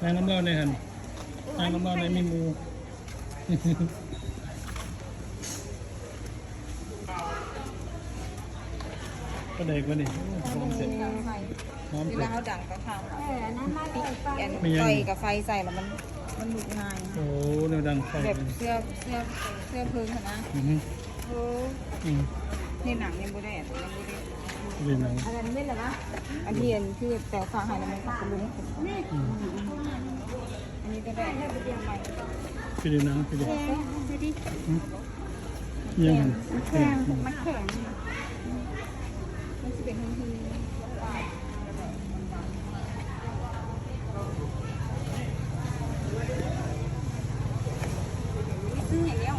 นางน้ำเล่าในหันนางน้ำเล่าในมีมูก็เด็กวะนี่พร้อมเสร็จพร้อม เว เสร็ ลา จ เขาดังก็ข้าวนั่นมาใส่ไป แอนไฟกับไฟใส่แล้วมันลุกง่าย โอ้แนวดังไฟ แบบ เลย เสื้อเพลิงนะ อือฮึ โอ้ในหนังยังไม่ได้ยังไม่ได้ เรียนหนัง อะไรไม่เหรอวะ อันที่อันคือแต่ฟังให้แล้วมันก็ลุก อืม อันนี้ก็ได้เดียวใหม่ ไปเรียนหนังไปเรียน ดูดิ ยังหัน แข็งมันแข็ง มันจะเป็นทันทีซึ่งอย่างเงี้ย